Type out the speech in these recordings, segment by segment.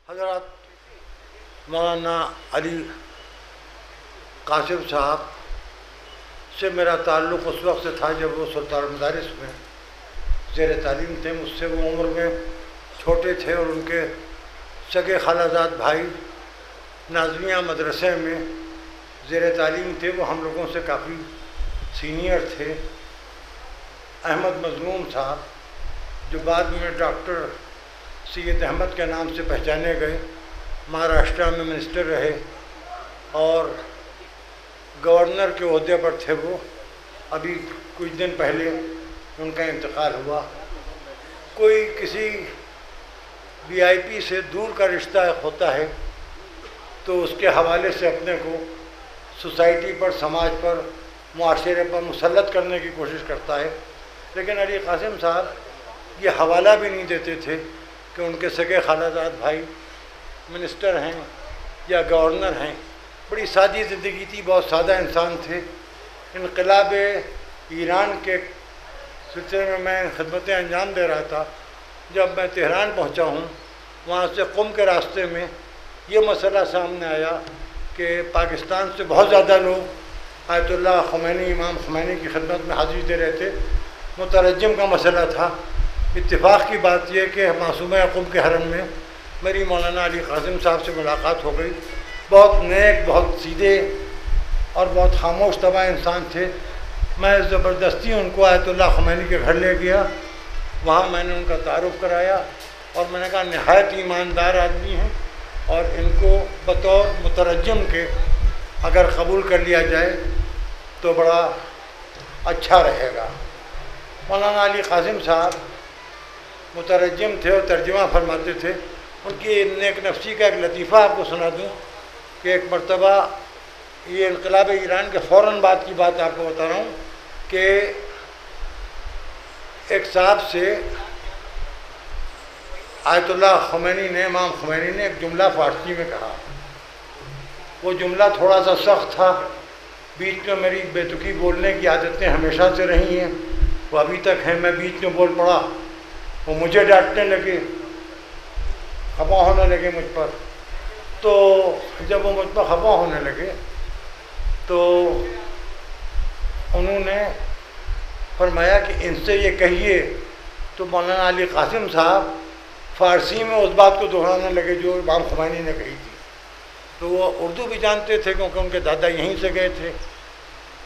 हज़रत मौलाना अली कासिम साहब से मेरा ताल्लुक़ उस वक्त से था जब वो सुल्तान मदारिस में ज़ेर तालीम थे। मुझसे वो उम्र में छोटे थे और उनके सगे खालाजाद भाई नाज़मिया मदरसे में ज़ेर तालीम थे। वो हम लोगों से काफ़ी सीनियर थे। अहमद मज़लूम साहब जो बाद में डॉक्टर सैयद अहमद के नाम से पहचाने गए, महाराष्ट्र में मिनिस्टर रहे और गवर्नर के ओहदे पर थे। वो अभी कुछ दिन पहले उनका इंतकाल हुआ। कोई किसी वीआईपी से दूर का रिश्ता होता है तो उसके हवाले से अपने को सोसाइटी पर, समाज पर, मुआशरे पर मुसल्लत करने की कोशिश करता है। लेकिन अली कासिम साहब ये हवाला भी नहीं देते थे कि उनके सगे खालाजाद भाई मिनिस्टर हैं या गवर्नर हैं। बड़ी सादी ज़िंदगी थी, बहुत सादा इंसान थे। इनक़लाब ईरान के सिलसिले में मैं खिदमतें अंजाम दे रहा था। जब मैं तेहरान पहुंचा हूं, वहां से क़ुम के रास्ते में ये मसला सामने आया कि पाकिस्तान से बहुत ज़्यादा लोग आयतुल्लाह ख़ुमैनी, इमाम ख़ुमैनी की खिदमत में हाज़िरी दे रहे थे। मुतरज्जिम का मसला था। इत्तिफ़ाक़ की बात यह कि मासूमा क़ुम के हरम में मेरी मौलाना अली कासिम साहब से मुलाकात हो गई। बहुत नेक, बहुत सीधे और बहुत खामोश तबा इंसान थे। मैं ज़बरदस्ती उनको आयतुल्लाह ख़ुमैनी के घर ले गया। वहाँ मैंने उनका तारुफ़ कराया और मैंने कहा नहायत ईमानदार आदमी हैं और इनको बतौर मुतरज्जिम के अगर कबूल कर लिया जाए तो बड़ा अच्छा रहेगा। मौलाना अली कासिम साहब मुतरज्जिम थे और तर्जुमा फरमाते थे। उनकी नेक नफ्सी का एक लतीफ़ा आपको सुना दूँ कि एक मरतबा, ये इनक़लाब ईरान के फ़ौरन बाद की बात आपको बता रहा हूँ कि एक साहब से आयतुल्लाह ख़ुमैनी ने, इमाम ख़ुमैनी ने एक जुमला फ़ारसी में कहा। वो जुमला थोड़ा सा सख्त था। बीच में मेरी बेतुकी बोलने की आदतें हमेशा से रही हैं, वो अभी तक हैं। मैं बीच में बोल पड़ा, वो मुझे डांटने लगे, खफा होने लगे मुझ पर। तो जब वो मुझ पर खफा होने लगे तो उन्होंने फरमाया कि इनसे ये कहिए। तो मौलाना अली कासिम साहब फ़ारसी में उस बात को दोहराने लगे जो इमाम ख़ुमैनी ने कही थी। तो वो उर्दू भी जानते थे क्योंकि उनके दादा यहीं से गए थे।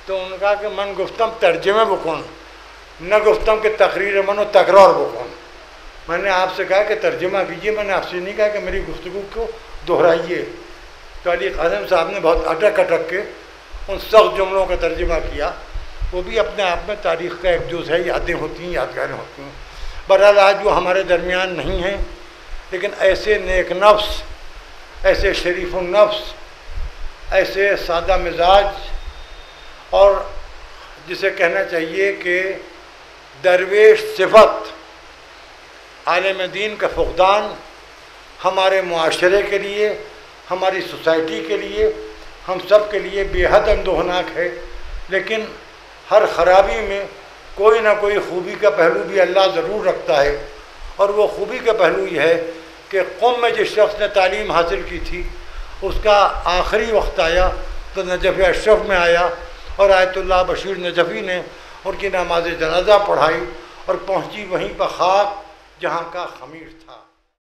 तो उन्होंने कहा कि मन गुफ्तम तर्जुमे बकौन, न गुफ्तम के तकरीर मन व तकरार बकौन। मैंने आपसे कहा कि तर्जुमा कीजिए, मैंने आपसे नहीं कहा कि मेरी गुफ्तगू को दोहराइए। तो अली कासिम साहब ने बहुत अटक अटक के उन सख्त जुमलों का तर्जुमा किया। वो भी अपने आप में तारीख़ का एक जुज़ है, यादें होती हैं, यादगारें होती हैं। बहरहाल आज वो हमारे दरमियान नहीं हैं, लेकिन ऐसे नेक नफ्स, ऐसे शरीफ़ुन नफ्स, ऐसे सादा मिजाज और जिसे कहना चाहिए कि दरवेश सिफत आलिम दीन का फ़ुक़दान हमारे मुआशरे के लिए, हमारी सोसाइटी के लिए, हम सब के लिए बेहद अंदोहनाक है। लेकिन हर ख़राबी में कोई ना कोई ख़ूबी का पहलू भी अल्लाह ज़रूर रखता है। और वो ख़ूबी का पहलू ये है कि क़ौम में जिस शख्स ने तालीम हासिल की थी उसका आखिरी वक्त आया तो नजफ़ अशरफ में आया और आयतुल्लाह बशीर नजफ़ी ने उनकी नमाज जनाजा पढ़ाई और पहुँची वहीं पर खाक जहाँ का ख़मीर था।